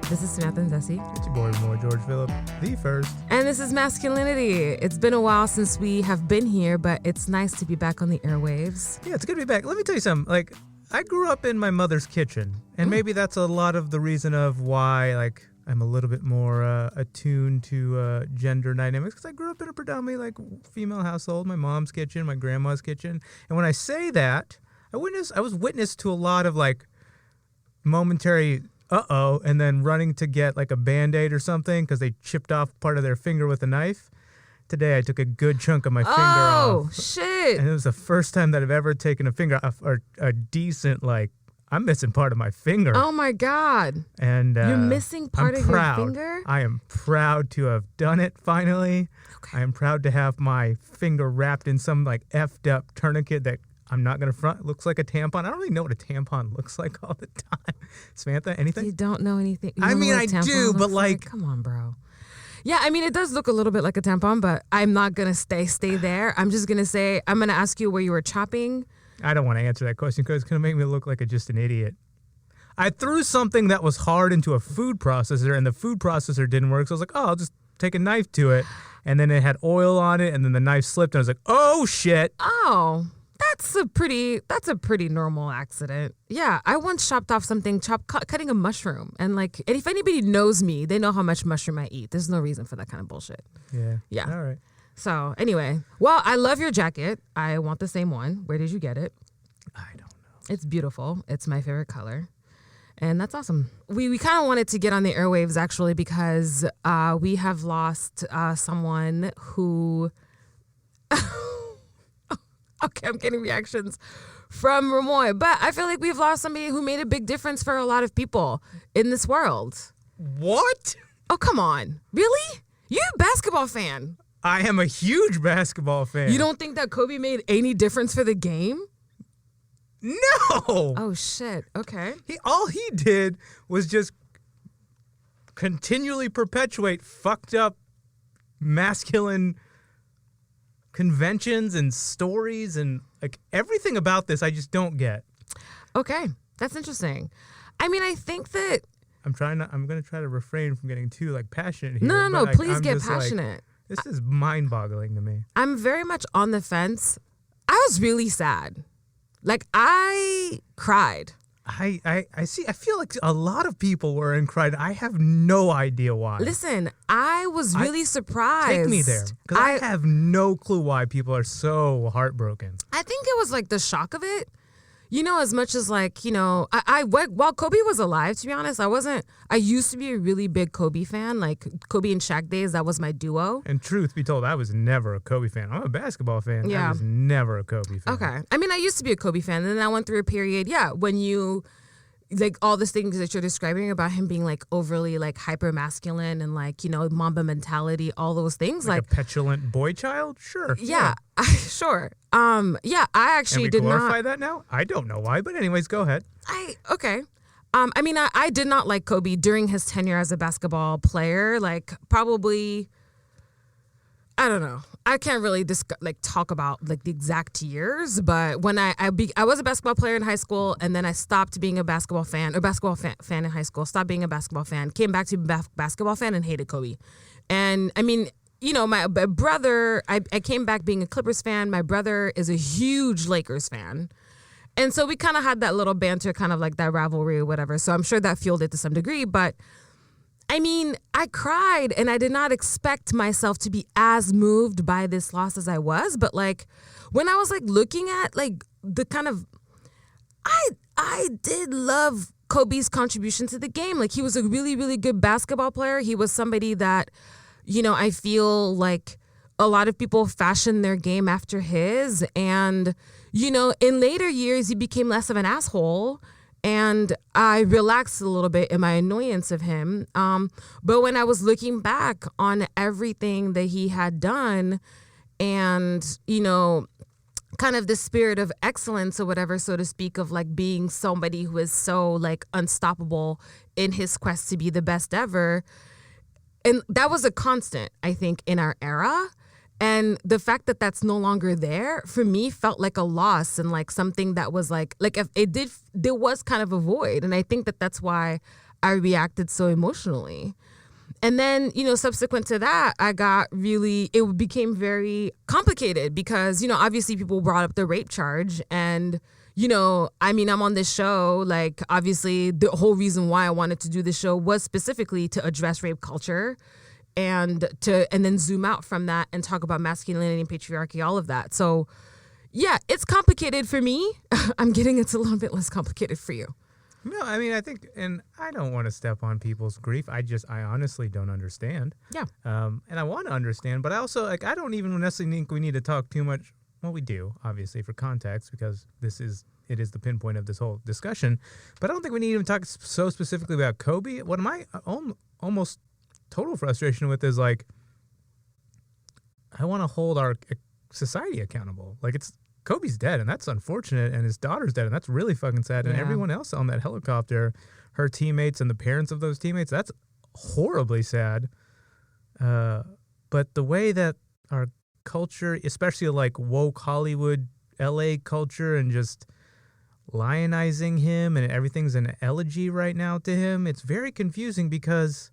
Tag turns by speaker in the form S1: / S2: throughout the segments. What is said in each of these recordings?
S1: This is Samantha and Desi.
S2: It's your boy, Remoy, George Phillip, the first.
S1: And this is Maskulinity. It's been a while since we have been here, but it's nice to be back on the airwaves.
S2: Yeah, it's good to be back. Let me tell you something. Like, I grew up in my mother's kitchen, and maybe that's a lot of the reason of why, like, I'm a little bit more attuned to gender dynamics, because I grew up in a predominantly, like, female household, my mom's kitchen, my grandma's kitchen. And when I say that, I was witness to a lot of, like, momentary and then running to get like a Band-Aid or something because they chipped off part of their finger with a knife. Today I took a good chunk of my finger off.
S1: Oh, shit.
S2: And it was the first time that I've ever taken a finger off, or a decent, like, I'm missing part of my finger.
S1: Oh, my God.
S2: And
S1: you're missing part of your finger?
S2: I am proud to have done it finally. Okay. I am proud to have my finger wrapped in some, like, effed up tourniquet that I'm not going to front. It looks like a tampon. I don't really know what a tampon looks like all the time. Samantha, anything?
S1: You don't know anything?
S2: I mean, I do, but like...
S1: Come on, bro. Yeah, I mean, it does look a little bit like a tampon, but I'm not going to stay there. I'm just going to say, I'm going to ask you where you were chopping.
S2: I don't want to answer that question because it's going to make me look like just an idiot. I threw something that was hard into a food processor, and the food processor didn't work, so I was like, oh, I'll just take a knife to it. And then it had oil on it, and then the knife slipped, and I was like, oh, shit.
S1: Oh, that's a pretty normal accident. Yeah, I once chopped off something, cutting a mushroom. And if anybody knows me, they know how much mushroom I eat. There's no reason for that kind of bullshit. Yeah.
S2: All right.
S1: So anyway, well, I love your jacket. I want the same one. Where did you get it?
S2: I don't know.
S1: It's beautiful. It's my favorite color. And that's awesome. We kind of wanted to get on the airwaves, actually, because we have lost someone who... Okay, I'm getting reactions from Remoy, but I feel like we've lost somebody who made a big difference for a lot of people in this world.
S2: What?
S1: Oh, come on. Really? You're a basketball fan.
S2: I am a huge basketball fan.
S1: You don't think that Kobe made any difference for the game?
S2: No.
S1: Oh, shit. Okay.
S2: All he did was just continually perpetuate fucked up masculine conventions and stories and like everything about this I just don't get.
S1: Okay, that's interesting. I mean, I think that
S2: I'm going to try to refrain from getting too like passionate here.
S1: No, please get passionate.
S2: This is mind-boggling to me.
S1: I'm very much on the fence. I was really sad. Like, I cried.
S2: I see. I feel like a lot of people were and cried. I have no idea why.
S1: Listen, I was really surprised.
S2: Take me there, because I have no clue why people are so heartbroken.
S1: I think it was like the shock of it. You know, as much as like, you know, while Kobe was alive, to be honest, I used to be a really big Kobe fan. Like Kobe and Shaq days, that was my duo.
S2: And truth be told, I was never a Kobe fan. I'm a basketball fan.
S1: Yeah.
S2: I was never a Kobe fan.
S1: Okay. I mean, I used to be a Kobe fan. And then I went through a period, when you, like all these things that you're describing about him being like overly like hyper masculine and like, you know, Mamba mentality, all those things.
S2: Like a petulant boy child? Sure.
S1: Yeah. Sure. I actually did not.
S2: Can we glorify that now? I don't know why, but anyways, go ahead.
S1: Okay. I mean, I did not like Kobe during his tenure as a basketball player. Like probably, I don't know. I can't really talk about like the exact years, but when I was a basketball player in high school, and then I stopped being a basketball fan in high school. Stopped being a basketball fan. Came back to basketball fan and hated Kobe. And I mean, you know, my brother, I came back being a Clippers fan. My brother is a huge Lakers fan. And so we kind of had that little banter, kind of like that rivalry or whatever. So I'm sure that fueled it to some degree. But I mean, I cried and I did not expect myself to be as moved by this loss as I was. But like when I was like looking at like the kind of, I did love Kobe's contribution to the game. Like he was a really, really good basketball player. He was somebody that, you know, I feel like a lot of people fashioned their game after his. And, you know, in later years, he became less of an asshole. And I relaxed a little bit in my annoyance of him. But when I was looking back on everything that he had done and, you know, kind of the spirit of excellence or whatever, so to speak, of like being somebody who is so like unstoppable in his quest to be the best ever. And that was a constant, I think, in our era. And the fact that that's no longer there, for me, felt like a loss and like something that was like if there was kind of a void. And I think that that's why I reacted so emotionally. And then, subsequent to that, it became very complicated because, obviously people brought up the rape charge. And, I'm on this show, like, obviously the whole reason why I wanted to do this show was specifically to address rape culture and then zoom out from that and talk about masculinity and patriarchy, all of that. So, yeah, it's complicated for me. I'm getting it's a little bit less complicated for you.
S2: No, I mean, I think, and I don't want to step on people's grief. I honestly don't understand.
S1: Yeah.
S2: And I want to understand, but I also, like, I don't even necessarily think we need to talk too much. Well, we do, obviously, for context, because it is the pinpoint of this whole discussion. But I don't think we need to even talk so specifically about Kobe. What my almost total frustration with is, like, I want to hold our society accountable. Like, Kobe's dead, and that's unfortunate, and his daughter's dead, and that's really fucking sad. And everyone else on that helicopter, her teammates and the parents of those teammates, that's horribly sad. But the way that our culture, especially like woke Hollywood, LA culture, and just lionizing him, and everything's an elegy right now to him, it's very confusing because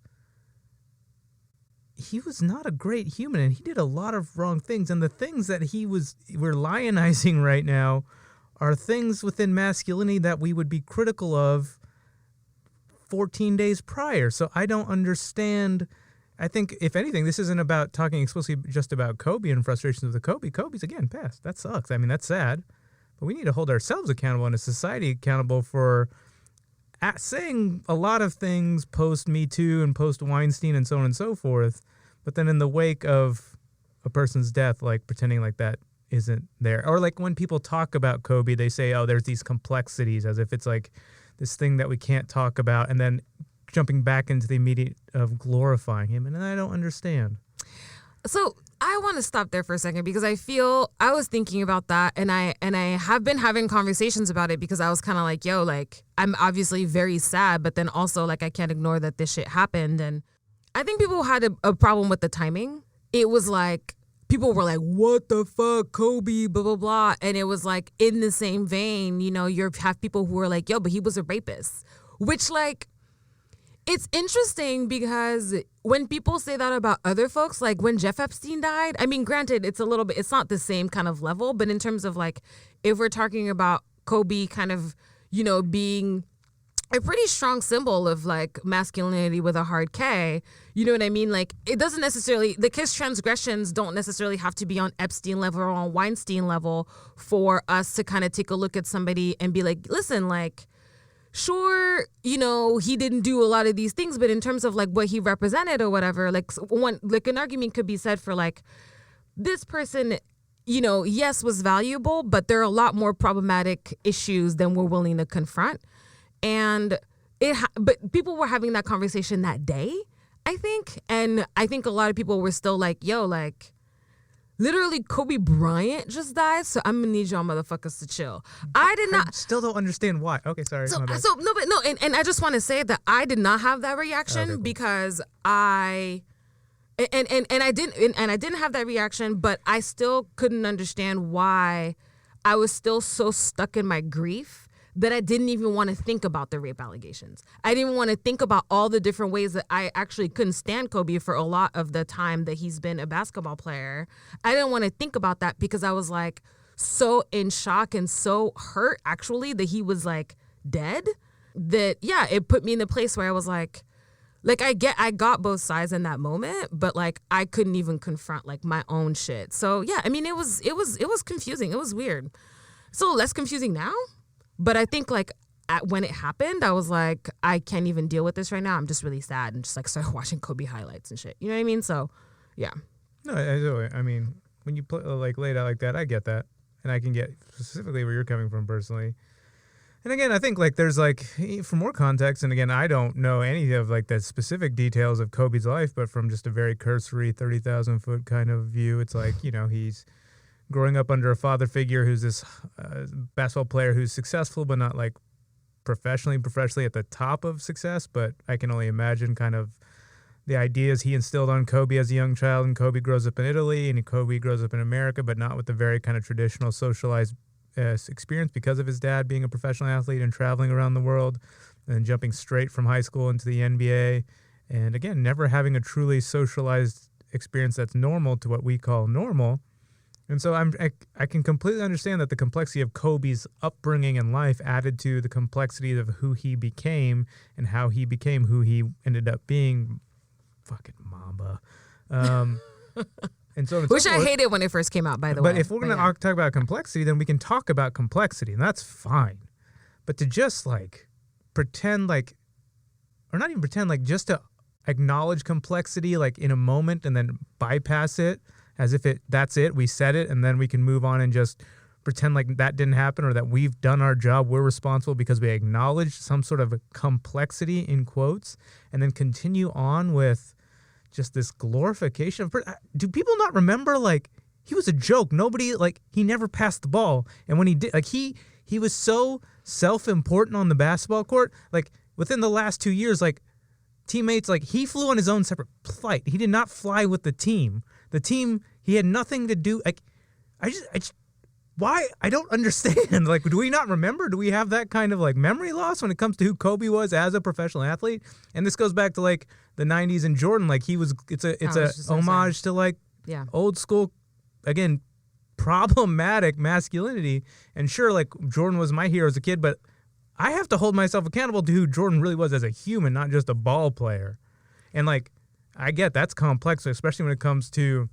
S2: he was not a great human, and he did a lot of wrong things. And the things that we're lionizing right now are things within masculinity that we would be critical of 14 days prior. So I don't understand. I think, if anything, this isn't about talking explicitly just about Kobe and frustrations with the Kobe. Kobe's, again, passed. That sucks. I mean, that's sad. But we need to hold ourselves accountable and a society accountable for saying a lot of things post Me Too and post Weinstein and so on and so forth, but then in the wake of a person's death, like, pretending like that isn't there. Or like when people talk about Kobe, they say, oh, there's these complexities, as if it's like this thing that we can't talk about, and then jumping back into the immediate of glorifying him. And I don't understand.
S1: So I want to stop there for a second because I was thinking about that, and I have been having conversations about it because I was kind of like, yo, like, I'm obviously very sad, but then also, like, I can't ignore that this shit happened. And I think people had a problem with the timing. It was like, people were like, what the fuck, Kobe, blah, blah, blah. And it was like, in the same vein, you have people who are like, yo, but he was a rapist, which, like, it's interesting because when people say that about other folks, like when Jeff Epstein died, I mean, granted, it's not the same kind of level, but in terms of, like, if we're talking about Kobe kind of, being a pretty strong symbol of, like, masculinity with a hard K, you know what I mean? Like, it doesn't necessarily, like, his transgressions don't necessarily have to be on Epstein level or on Weinstein level for us to kind of take a look at somebody and be like, listen, like, sure, he didn't do a lot of these things, but in terms of, like, what he represented or whatever, like, an argument could be said for, like, this person, yes, was valuable, but there are a lot more problematic issues than we're willing to confront. And but people were having that conversation that day, I think. And I think a lot of people were still like, yo, like, literally Kobe Bryant just died, so I'm gonna need y'all motherfuckers to chill. I
S2: still don't understand why. Okay, sorry.
S1: And I just want to say that I did not have that reaction. Okay, cool. Because I didn't have that reaction, but I still couldn't understand why I was still so stuck in my grief that I didn't even want to think about the rape allegations. I didn't want to think about all the different ways that I actually couldn't stand Kobe for a lot of the time that he's been a basketball player. I didn't want to think about that because I was, like, so in shock and so hurt, actually, that he was, like, dead, that, yeah, it put me in the place where I was like, I got both sides in that moment, but, like, I couldn't even confront, like, my own shit. So, yeah, I mean, it was confusing. It was weird. It's a little less confusing now. But I think, like, when it happened, I was like, I can't even deal with this right now. I'm just really sad, and just, like, started watching Kobe highlights and shit. You know what I mean? So, yeah.
S2: No, I mean, when you lay it out like that, I get that. And I can get specifically where you're coming from personally. And again, I think, like, there's, like, for more context, and again, I don't know any of, like, the specific details of Kobe's life, but from just a very cursory 30,000-foot kind of view, it's like, he's growing up under a father figure who's this basketball player who's successful, but not, like, professionally at the top of success. But I can only imagine kind of the ideas he instilled on Kobe as a young child. And Kobe grows up in Italy, and Kobe grows up in America, but not with the very kind of traditional socialized experience because of his dad being a professional athlete and traveling around the world. and then jumping straight from high school into the NBA. And again, never having a truly socialized experience that's normal to what we call normal. And so I can completely understand that the complexity of Kobe's upbringing and life added to the complexity of who he became and how he became who he ended up being. Fucking Mamba. And so
S1: Which I hated when it first came out, by the way.
S2: But if we're going to talk about complexity, then we can talk about complexity, and that's fine. But to just like pretend like, or not even pretend, like just to acknowledge complexity like in a moment and then bypass it as if that's it, we said it, and then we can move on and just pretend like that didn't happen or that we've done our job, we're responsible because we acknowledged some sort of complexity in quotes, and then continue on with just this glorification of. Do people not remember, like, he was a joke? Nobody, like, he never passed the ball, and when he did, like, he was so self-important on the basketball court. Like, within the last 2 years, like, teammates, like, he flew on his own separate flight. He did not fly with the team. The team, he had nothing to do. Like, I just why? I don't understand. Like, do we not remember? Do we have that kind of like memory loss when it comes to who Kobe was as a professional athlete? And this goes back to like the 90s and Jordan. Like, it's a homage to like old school, again, problematic masculinity. And sure, like, Jordan was my hero as a kid, but I have to hold myself accountable to who Jordan really was as a human, not just a ball player. And like, I get that's complex, especially when it comes to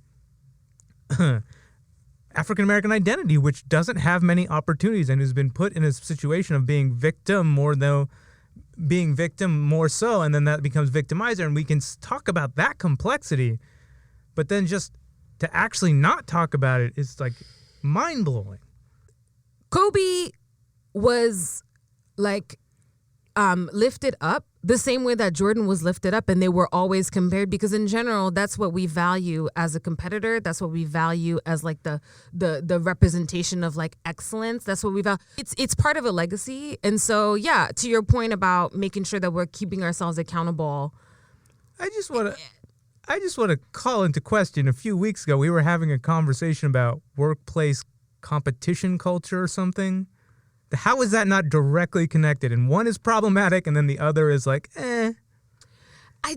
S2: African-American identity, which doesn't have many opportunities and who's been put in a situation of being victim more so, and then that becomes victimizer, and we can talk about that complexity, but then just to actually not talk about it is like mind-blowing.
S1: Kobe was like lifted up the same way that Jordan was lifted up, and they were always compared, because in general, that's what we value as a competitor. That's what we value as like the representation of like excellence. That's what we value. It's part of a legacy. And so, yeah, to your point about making sure that we're keeping ourselves accountable.
S2: I just want to call into question. A few weeks ago, we were having a conversation about workplace competition culture or something. How is that not directly connected? And one is problematic, and then the other is like, eh.
S1: I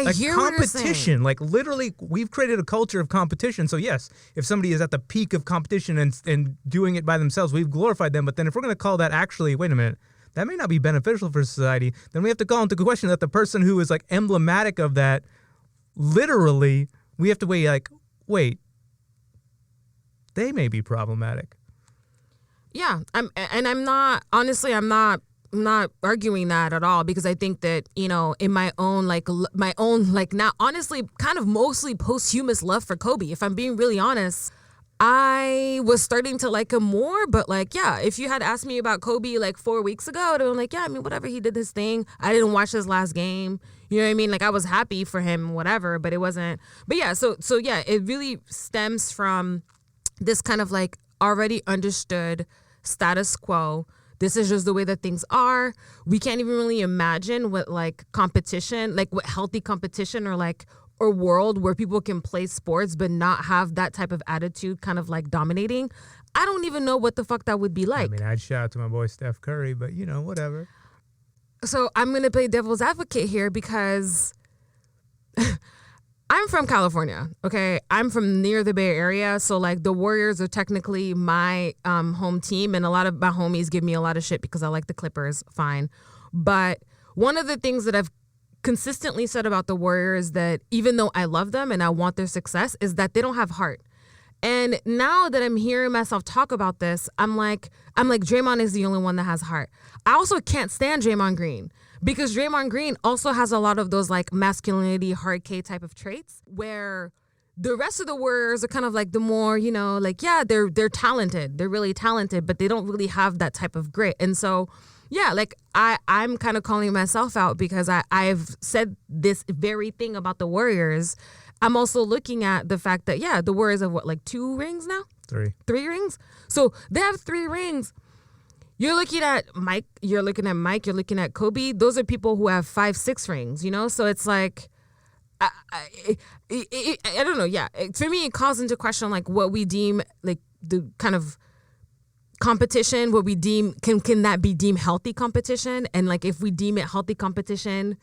S2: like
S1: hear what you're saying.
S2: Competition, like literally, we've created a culture of competition. So yes, if somebody is at the peak of competition and doing it by themselves, we've glorified them. But then if we're going to call that actually, wait a minute, that may not be beneficial for society, then we have to call into question that the person who is like emblematic of that, literally, we have to wait, they may be problematic.
S1: Yeah, I'm not arguing that at all, because I think that, you know, in my own now honestly kind of mostly posthumous love for Kobe, if I'm being really honest, I was starting to like him more. But like, yeah, if you had asked me about Kobe like 4 weeks ago, I'd have been like, yeah, I mean, whatever, he did his thing. I didn't watch his last game. You know what I mean? Like, I was happy for him, whatever, but it wasn't. But yeah, so yeah, it really stems from this kind of like already understood status quo. This is just the way that things are. We can't even really imagine what like competition, like what healthy competition or world where people can play sports but not have that type of attitude kind of like dominating. I don't even know what the fuck that would be like.
S2: I mean, I'd shout out to my boy Steph Curry, but you know, whatever.
S1: So I'm going to play devil's advocate here, because I'm from California, okay? I'm from near the Bay Area, so like the Warriors are technically my home team, and a lot of my homies give me a lot of shit because I like the Clippers, fine. But one of the things that I've consistently said about the Warriors, that even though I love them and I want their success, is that they don't have heart. And now that I'm hearing myself talk about this, I'm like Draymond is the only one that has heart. I also can't stand Draymond Green, because Draymond Green also has a lot of those like masculinity, hard K type of traits, where the rest of the Warriors are kind of like the more, you know, like, yeah, they're talented. They're really talented, but they don't really have that type of grit. And so, yeah, like I'm kind of calling myself out, because I've said this very thing about the Warriors. I'm also looking at the fact that, yeah, the Warriors have what, like 2 rings now? 3 rings? So they have 3 rings. You're looking at Mike, you're looking at Kobe. Those are people who have 5, 6 rings, you know? So it's like, I don't know. Yeah. For me, it calls into question like what we deem like the kind of competition, what we deem, can that be deemed healthy competition? And like, if we deem it healthy competition,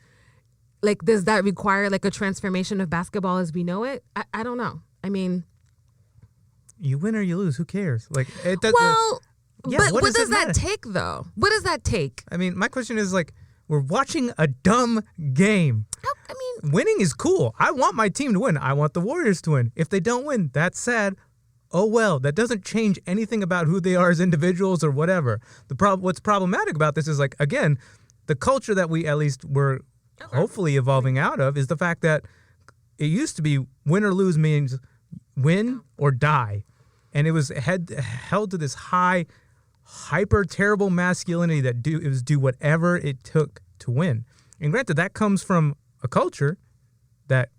S1: like, does that require like a transformation of basketball as we know it? I don't know. I mean,
S2: you win or you lose. Who cares? Like, it does.
S1: Well,
S2: yeah,
S1: but what
S2: does
S1: does that
S2: matter?
S1: take though? What does that take?
S2: I mean, my question is like, we're watching a dumb game.
S1: I mean,
S2: Winning is cool. I want my team to win. I want the Warriors to win. If they don't win, that's sad. Oh well, that doesn't change anything about who they are as individuals or whatever. What's problematic about this is, like, again, the culture that we at least were hopefully evolving out of is the fact that it used to be win or lose means win or die. And it was held to this high, hyper terrible masculinity that it was do whatever it took to win. And granted, that comes from a culture that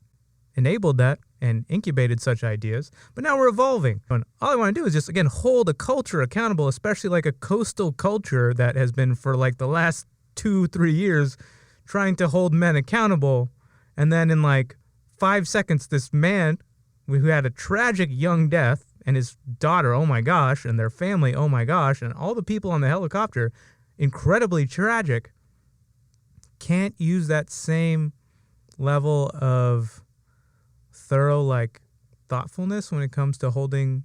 S2: enabled that and incubated such ideas, but now we're evolving. And all I want to do is just, again, hold a culture accountable, especially like a coastal culture that has been for like the last 2-3 years trying to hold men accountable. And then in like 5 seconds, this man who had a tragic young death, and his daughter, oh my gosh, and their family, oh my gosh, and all the people on the helicopter, incredibly tragic, can't use that same level of thorough, like, thoughtfulness when it comes to holding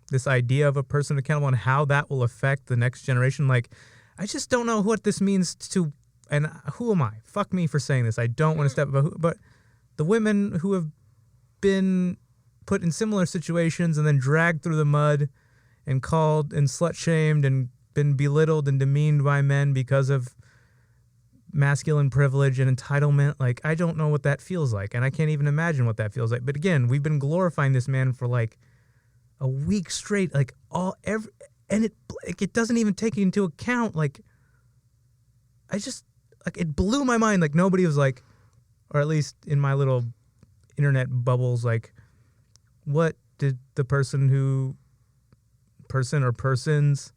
S2: this idea of a person accountable and how that will affect the next generation. Like, I just don't know what this means to, and who am I? Fuck me for saying this. I don't want to step above, but the women who have been put in similar situations and then dragged through the mud and called and slut-shamed and been belittled and demeaned by men because of masculine privilege and entitlement. Like, I don't know what that feels like, and I can't even imagine what that feels like. But again, we've been glorifying this man for like a week straight, like and it doesn't even take into account, like, I just, like, it blew my mind. Like, nobody was like, or at least in my little internet bubbles, like, what did the person or persons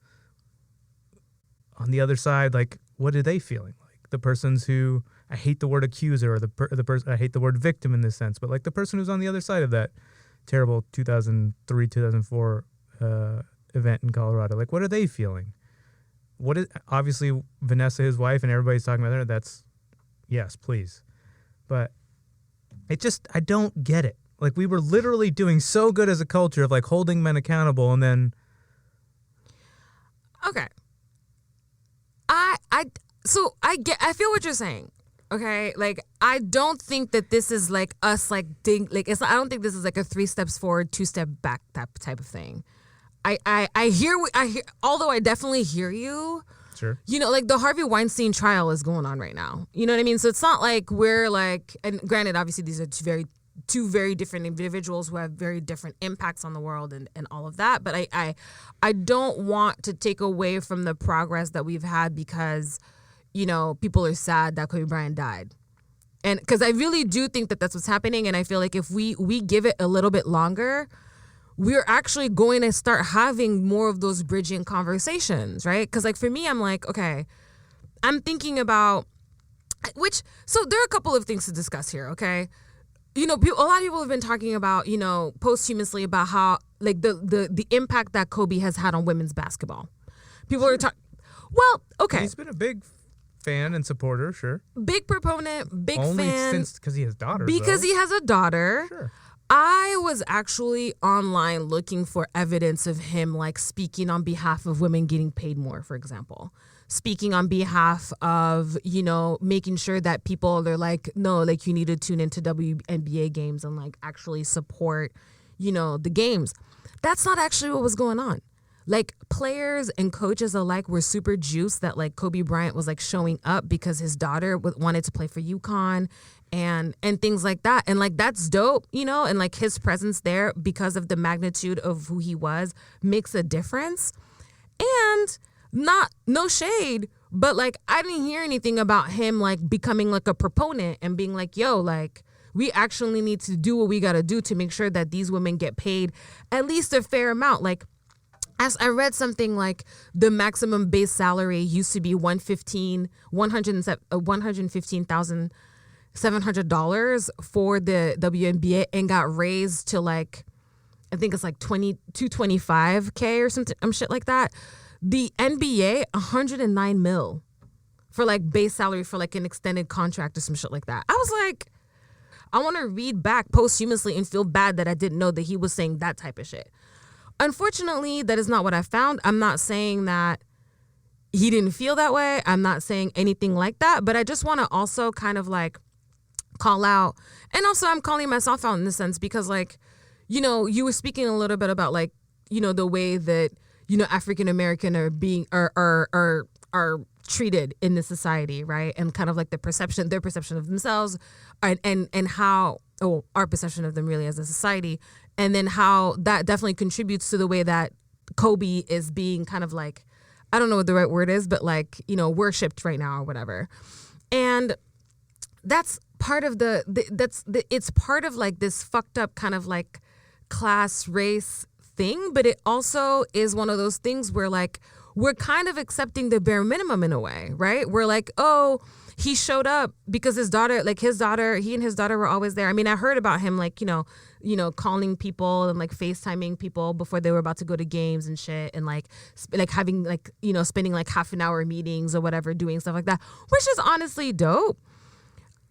S2: on the other side, like, what are they feeling? Like, the persons who, I hate the word accuser, or the person, I hate the word victim in this sense, but like the person who's on the other side of that terrible 2003, 2004 event in Colorado, like, what are they feeling? What is, obviously Vanessa, his wife, and everybody's talking about her, that's, yes, please. But it just, I don't get it. Like, we were literally doing so good as a culture of like holding men accountable, and then.
S1: Okay. I feel what you're saying. Okay. Like, I don't think that this is like us, like, I don't think this is like a 3 steps forward, 2 step back type of thing. I hear, although I definitely hear you.
S2: Sure.
S1: You know, like, the Harvey Weinstein trial is going on right now. You know what I mean? So it's not like we're like, and granted, obviously these are two very different individuals who have very different impacts on the world and all of that. But I don't want to take away from the progress that we've had because, you know, people are sad that Kobe Bryant died. And because I really do think that that's what's happening. And I feel like if we give it a little bit longer, we're actually going to start having more of those bridging conversations, right? Because, like, for me, I'm like, okay, I'm thinking about so there are a couple of things to discuss here, okay? You know, a lot of people have been talking about, you know, posthumously about how, like, the impact that Kobe has had on women's basketball. People are talking, well, okay.
S2: He's been a big fan and supporter, sure.
S1: Big proponent, big
S2: Only
S1: fan.
S2: since, because he has daughters,
S1: Because
S2: though.
S1: he has a daughter.
S2: Sure.
S1: I was actually online looking for evidence of him, like, speaking on behalf of women getting paid more, for example. Speaking on behalf of, you know, making sure that people are like, no, like, you need to tune into WNBA games and, like, actually support, you know, the games. That's not actually what was going on. Like, players and coaches alike were super juiced that, like, Kobe Bryant was, like, showing up because his daughter wanted to play for UConn and things like that. And, like, that's dope, you know, and, like, his presence there because of the magnitude of who he was makes a difference. And no shade, but, like, I didn't hear anything about him, like, becoming, like, a proponent and being like, yo, like, we actually need to do what we got to do to make sure that these women get paid at least a fair amount. Like, as I read something like the maximum base salary used to be $115,700 for the WNBA and got raised to, like, I think it's like $225K or something, shit like that. The NBA, $109 million for like base salary for like an extended contract or some shit like that. I was like, I want to read back posthumously and feel bad that I didn't know that he was saying that type of shit. Unfortunately, that is not what I found. I'm not saying that he didn't feel that way. I'm not saying anything like that, but I just want to also kind of like call out, and also I'm calling myself out in this sense because like, you know, you were speaking a little bit about like, you know, the way that, you know, African American are being are treated in the society, right? And kind of like their perception of themselves and how our perception of them really as a society, and then how that definitely contributes to the way that Kobe is being kind of like, I don't know what the right word is, but like, you know, worshipped right now or whatever. And that's part of it's part of like this fucked up kind of like class race thing, but it also is one of those things where like we're kind of accepting the bare minimum in a way, right? We're like, oh, he showed up because he and his daughter were always there. I mean, I heard about him like, you know, calling people and like FaceTiming people before they were about to go to games and shit, and like having like, you know, spending like half an hour meetings or whatever, doing stuff like that, which is honestly dope.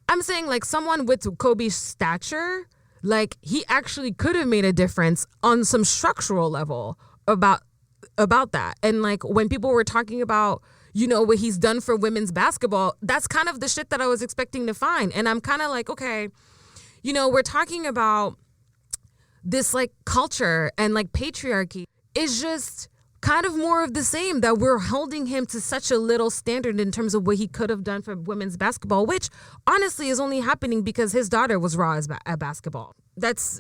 S1: I'm saying like someone with Kobe's stature, like he actually could have made a difference on some structural level about that. And like when people were talking about, you know, what he's done for women's basketball, that's kind of the shit that I was expecting to find. And I'm kind of like, okay, you know, we're talking about this like culture and like patriarchy is just kind of more of the same, that we're holding him to such a little standard in terms of what he could have done for women's basketball, which honestly is only happening because his daughter was raw at basketball. That's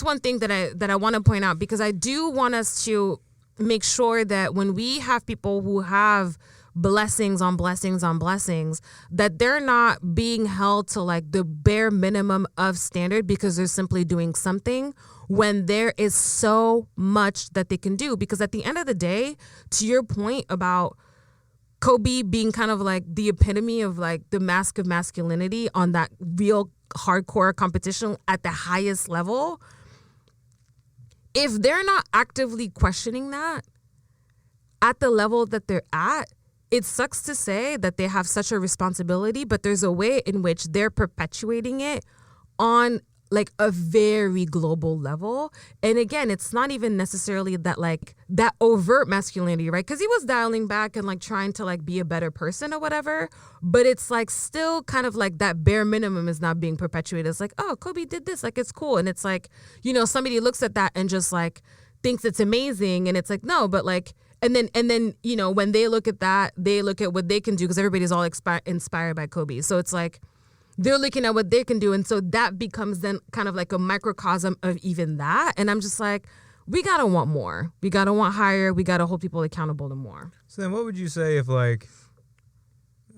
S1: one thing that I want to point out, because I do want us to make sure that when we have people who have blessings on blessings on blessings, that they're not being held to like the bare minimum of standard because they're simply doing something when there is so much that they can do. Because at the end of the day, to your point about Kobe being kind of like the epitome of like the mask of masculinity on that real hardcore competition at the highest level, if they're not actively questioning that at the level that they're at, it sucks to say that they have such a responsibility, but there's a way in which they're perpetuating it on like a very global level. And again, it's not even necessarily that like that overt masculinity, right? Because he was dialing back and like trying to like be a better person or whatever, but it's like still kind of like that bare minimum is not being perpetuated. It's like, oh, Kobe did this, like it's cool. And it's like, you know, somebody looks at that and just like thinks it's amazing, and it's like, no, but like, and then you know, when they look at that, they look at what they can do, because everybody's all inspired by Kobe. So it's like they're looking at what they can do, and so that becomes then kind of like a microcosm of even that. And I'm just like, we gotta want more, we gotta want higher, we gotta hold people accountable to more.
S2: So then what would you say if like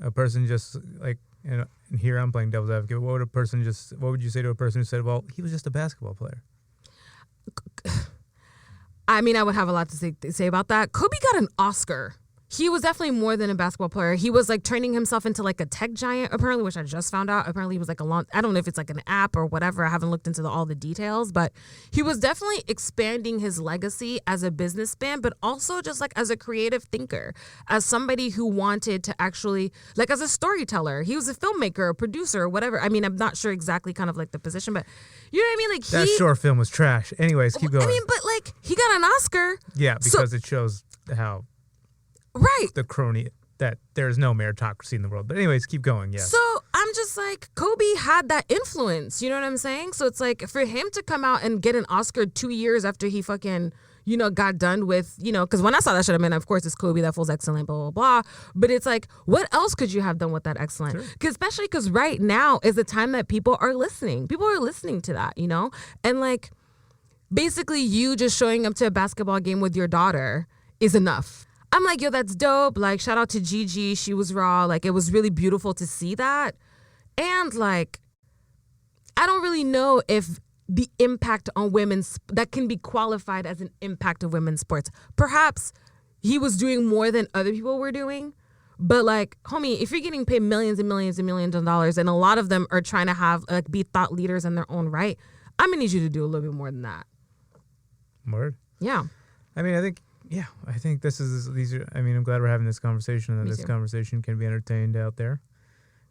S2: a person just like, you know, and here I'm playing devil's advocate, what would you say to a person who said, well, he was just a basketball player?
S1: I mean, I would have a lot to say about that. Kobe got an Oscar. He was definitely more than a basketball player. He was like turning himself into like a tech giant, apparently, which I just found out. Apparently he was like I don't know if it's like an app or whatever. I haven't looked into all the details, but he was definitely expanding his legacy as a businessman, but also just like as a creative thinker, as somebody who wanted to actually, like as a storyteller. He was a filmmaker, a producer, whatever. I mean, I'm not sure exactly kind of like the position, but you know what I mean? Like
S2: that short film was trash. Anyways, keep going.
S1: I mean, but like he got an Oscar.
S2: Yeah, because it shows how the crony, that there's no meritocracy in the world. But anyways, keep going. Yeah.
S1: So I'm just like, Kobe had that influence. You know what I'm saying? So it's like for him to come out and get an Oscar 2 years after he fucking, you know, got done with, you know, because when I saw that shit, I mean, of course, it's Kobe, that fool's excellent, blah, blah, blah. But it's like, what else could you have done with that excellent? Sure. Especially because right now is the time that people are listening. People are listening to that, you know? And like, basically you just showing up to a basketball game with your daughter is enough. I'm like, yo, that's dope. Like, shout out to Gigi. She was raw. Like, it was really beautiful to see that. And like, I don't really know if the impact on women's, that can be qualified as an impact of women's sports. Perhaps he was doing more than other people were doing. But like, homie, if you're getting paid millions and millions and millions of dollars, and a lot of them are trying to have like be thought leaders in their own right, I'm gonna need you to do a little bit more than that.
S2: Word.
S1: Yeah.
S2: I mean, I think Yeah, I think I'm glad we're having this conversation and that
S1: Me
S2: this
S1: too.
S2: conversation can be entertained out there.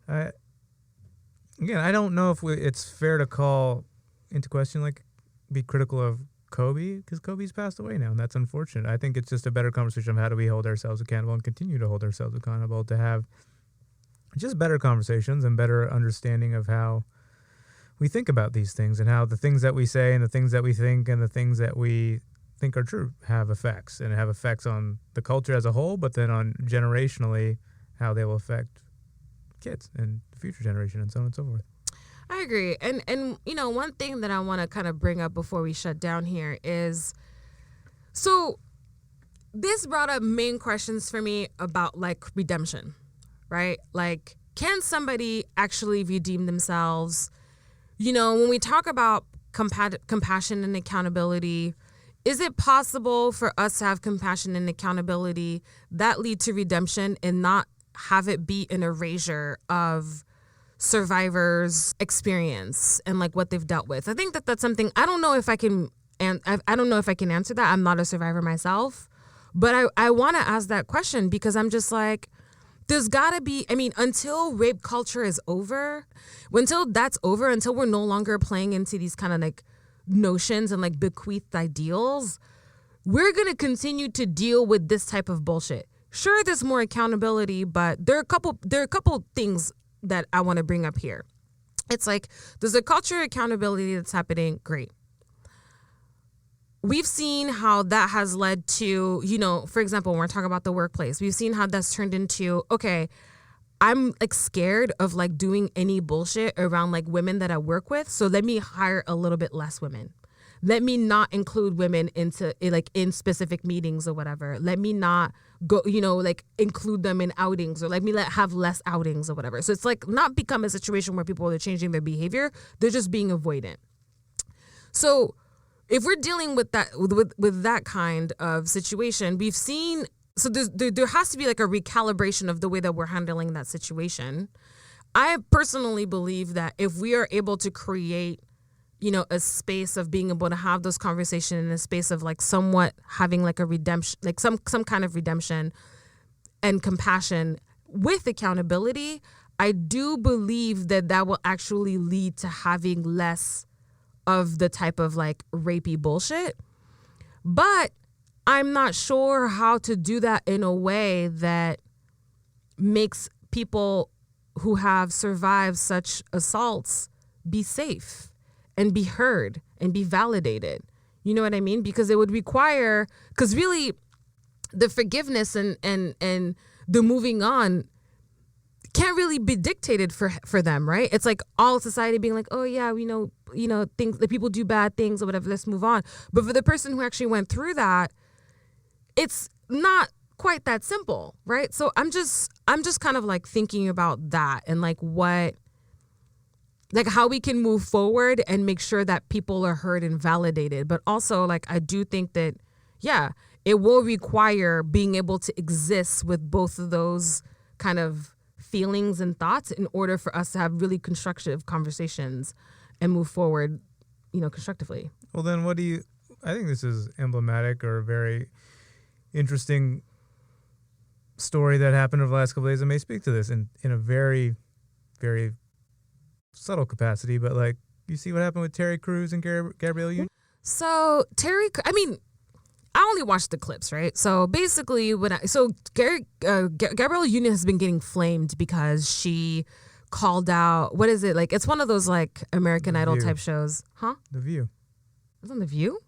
S2: Again, I don't know if it's fair to call into question, like, be critical of Kobe, because Kobe's passed away now, and that's unfortunate. I think it's just a better conversation of how do we hold ourselves accountable and continue to hold ourselves accountable to have just better conversations and better understanding of how we think about these things and how the things that we say and the things that we think and the things that we think are true have effects, and have effects on the culture as a whole, but then on generationally how they will affect kids and the future generation and so on and so forth.
S1: I agree. And one thing that I want to kind of bring up before we shut down here is, so this brought up main questions for me about like redemption, right? Like, can somebody actually redeem themselves? When we talk about compassion and accountability, is it possible for us to have compassion and accountability that lead to redemption and not have it be an erasure of survivors' experience and like what they've dealt with? I think that that's something I don't know if I can, and I don't know if I can answer that. I'm not a survivor myself, but I want to ask that question because I'm just like, there's gotta be, until rape culture is over, until we're no longer playing into these kind of like notions and like bequeathed ideals, we're gonna continue to deal with this type of bullshit. Sure, there's more accountability, but there are a couple things that I want to bring up here. It's like there's a culture of accountability that's happening. Great. We've seen how that has led to, for example, when we're talking about the workplace, we've seen how that's turned into, okay, I'm like scared of like doing any bullshit around like women that I work with. So let me hire a little bit less women. Let me not include women into like in specific meetings or whatever. Let me not go, like include them in outings, or let me have less outings or whatever. So it's like not become a situation where people are changing their behavior. They're just being avoidant. So if we're dealing with that, with that kind of situation, we've seen, so there has to be like a recalibration of the way that we're handling that situation. I personally believe that if we are able to create, a space of being able to have those conversations in a space of like somewhat having like a redemption, like some kind of redemption and compassion with accountability, I do believe that will actually lead to having less of the type of like rapey bullshit. But I'm not sure how to do that in a way that makes people who have survived such assaults be safe and be heard and be validated. You know what I mean? Because it would require, because really the forgiveness and the moving on can't really be dictated for them, right? It's like all society being like, oh yeah, things that people do bad things or whatever, let's move on. But for the person who actually went through that, it's not quite that simple, right? So I'm just kind of like thinking about that and like how we can move forward and make sure that people are heard and validated. But also like, I do think that, yeah, it will require being able to exist with both of those kind of feelings and thoughts in order for us to have really constructive conversations and move forward, constructively.
S2: Well, then I think this is emblematic or a very interesting story that happened over the last couple of days. I may speak to this in a very, very subtle capacity, but like, you see what happened with Terry Crews and Gabrielle Union?
S1: So I only watched the clips, right? So basically, Gabrielle Union has been getting flamed because she called out, what is it? Like, it's one of those like American Idol type shows. Huh?
S2: The View.
S1: It was on The View?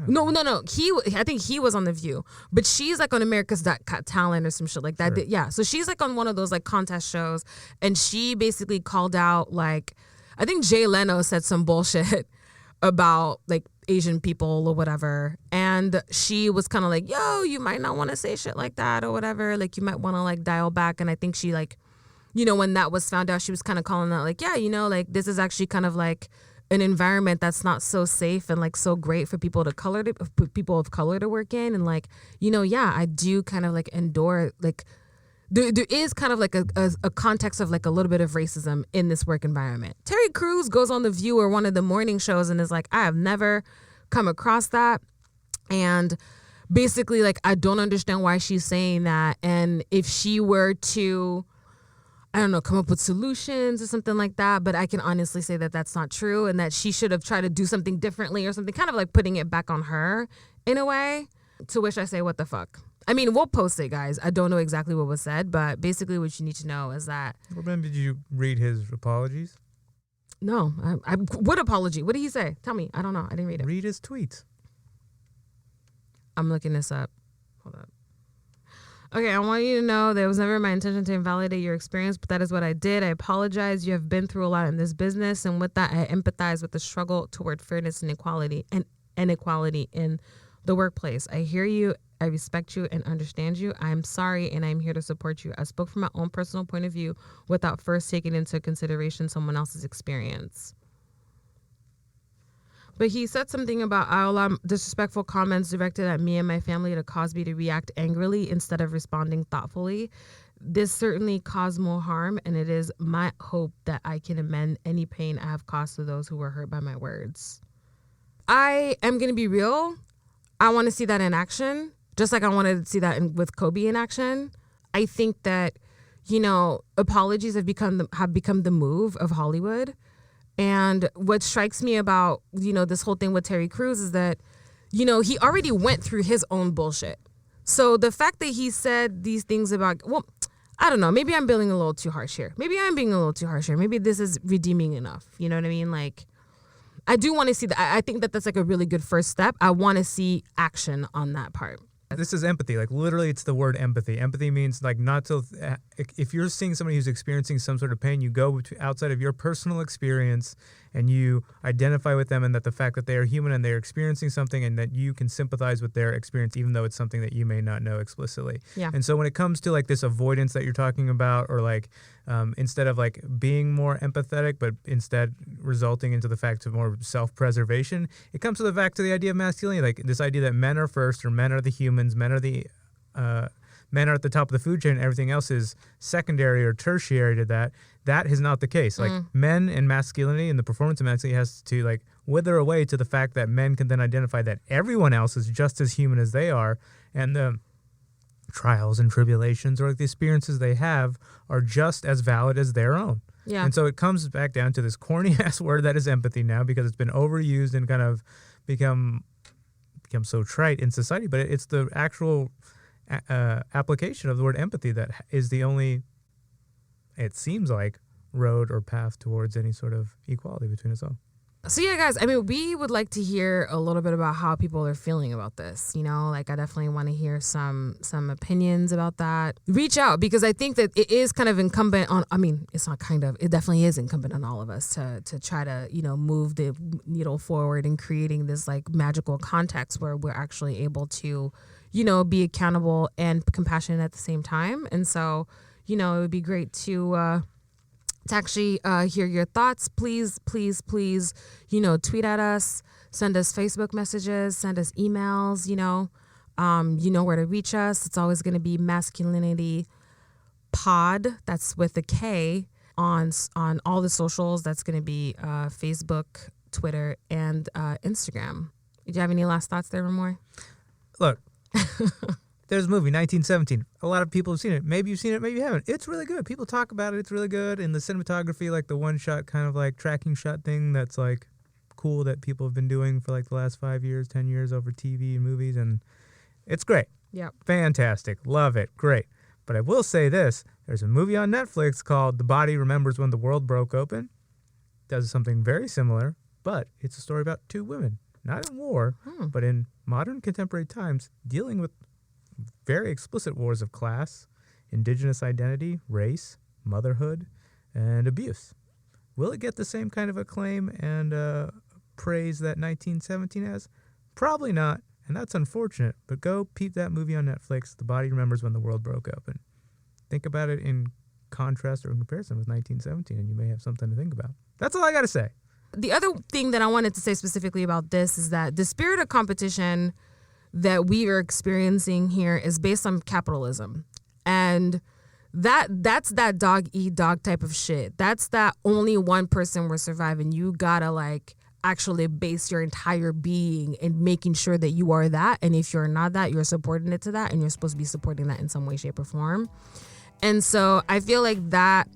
S1: No. I think he was on The View, but she's like on America's Got Talent or some shit like that.
S2: Sure.
S1: Yeah. So she's like on one of those like contest shows, and she basically called out like, I think Jay Leno said some bullshit about like Asian people or whatever, and she was kind of like, yo, you might not want to say shit like that or whatever, like you might want to like dial back. And I think she like, when that was found out, she was kind of calling out like, yeah, like this is actually kind of like an environment that's not so safe and like so great for people of color to work in. And like, yeah, I do kind of like endure like there is kind of like a context of like a little bit of racism in this work environment. Terry Crews goes on The View or one of the morning shows and is like, I have never come across that. And basically like, I don't understand why she's saying that. And if she were to, I don't know, come up with solutions or something like that, but I can honestly say that that's not true and that she should have tried to do something differently or something, kind of like putting it back on her in a way, to which I say, what the fuck? I mean, we'll post it, guys. I don't know exactly what was said, but basically what you need to know is that...
S2: Well, then, did you read his apologies?
S1: No. What apology? What did he say? Tell me. I don't know. I didn't read it.
S2: Read his tweets.
S1: I'm looking this up. Hold up. Okay, I want you to know that it was never my intention to invalidate your experience, but that is what I did. I apologize. You have been through a lot in this business, and with that, I empathize with the struggle toward fairness and equality in the workplace. I hear you. I respect you and understand you. I'm sorry, and I'm here to support you. I spoke from my own personal point of view without first taking into consideration someone else's experience. But he said something about, I'll allow disrespectful comments directed at me and my family to cause me to react angrily instead of responding thoughtfully. This certainly caused more harm, and it is my hope that I can amend any pain I have caused to those who were hurt by my words. I am going to be real. I want to see that in action, just like I wanted to see that with Kobe in action. I think that, apologies have become the move of Hollywood. And what strikes me about, this whole thing with Terry Crews is that, he already went through his own bullshit. So the fact that he said these things about, well, I don't know, maybe I'm being a little too harsh here. Maybe this is redeeming enough. You know what I mean? Like, I do want to see that. I think that that's like a really good first step. I want to see action on that part.
S2: This is empathy. Like, literally, it's the word empathy. Empathy means, like, not to... If you're seeing somebody who's experiencing some sort of pain, you go outside of your personal experience and you identify with them, and that the fact that they are human and they're experiencing something, and that you can sympathize with their experience, even though it's something that you may not know explicitly.
S1: Yeah.
S2: And so when it comes to, like, this avoidance that you're talking about, or, like, instead of, like, being more empathetic, but instead resulting into the fact of more self-preservation, it comes to the fact to the idea of masculinity, like this idea that men are first, or men are the humans, men are at the top of the food chain, and everything else is secondary or tertiary to that. That is not the case. Like, men and masculinity and the performance of masculinity has to, like, wither away to the fact that men can then identify that everyone else is just as human as they are, and the trials and tribulations, or like the experiences they have, are just as valid as their own.
S1: Yeah.
S2: And so it comes back down to this corny ass word that is empathy now, because it's been overused and kind of become so trite in society. But it's the actual application of the word empathy that is the only, it seems like, road or path towards any sort of equality between us all.
S1: So yeah, guys, I mean, we would like to hear a little bit about how people are feeling about this. Like, I definitely want to hear some opinions about that. Reach out, because I think that it is kind of incumbent on, it's not kind of, it definitely is incumbent on all of us to try to, move the needle forward in creating this, like, magical context where we're actually able to, be accountable and compassionate at the same time. And so, it would be great to actually hear your thoughts. Please, tweet at us, send us Facebook messages, send us emails, you know where to reach us. It's always going to be maskulinitypod, that's with a K, on all the socials. That's going to be Facebook, Twitter, and Instagram. Do you have any last thoughts there, Remoy?
S2: Look, there's a movie, 1917. A lot of people have seen it. Maybe you've seen it, maybe you haven't. It's really good. People talk about it. It's really good. And the cinematography, like the one-shot kind of like tracking shot thing that's like cool that people have been doing for like the last 5 years, 10 years over TV and movies. And it's great.
S1: Yep.
S2: Fantastic. Love it. Great. But I will say this. There's a movie on Netflix called The Body Remembers When the World Broke Open. Does something very similar, but it's a story about two women, not in war, but in modern contemporary times, dealing with very explicit wars of class, indigenous identity, race, motherhood, and abuse. Will it get the same kind of acclaim and praise that 1917 has? Probably not, and that's unfortunate, but go peep that movie on Netflix, The Body Remembers When the World Broke Open. Think about it in contrast or in comparison with 1917, and you may have something to think about. That's all I got to say.
S1: The other thing that I wanted to say specifically about this is that the spirit of competition that we are experiencing here is based on capitalism. And that's that dog eat dog type of shit. That's that only one person will survive, and you gotta, like, actually base your entire being in making sure that you are that. And if you're not that, you're supporting it to that, and you're supposed to be supporting that in some way, shape, or form. And so I feel like that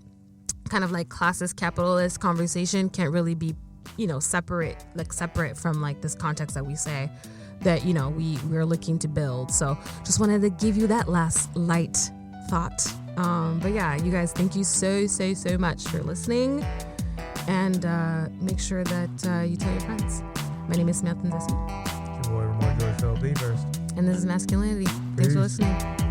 S1: kind of like classist capitalist conversation can't really be, separate from like this context that we say that, we're looking to build. So just wanted to give you that last light thought. But yeah, you guys, thank you so much for listening, and make sure that you tell your friends. My name is Samantha and Remoy.
S2: Your boy Remoy, George Phil, be first.
S1: And this is Maskulinity. Thanks for listening.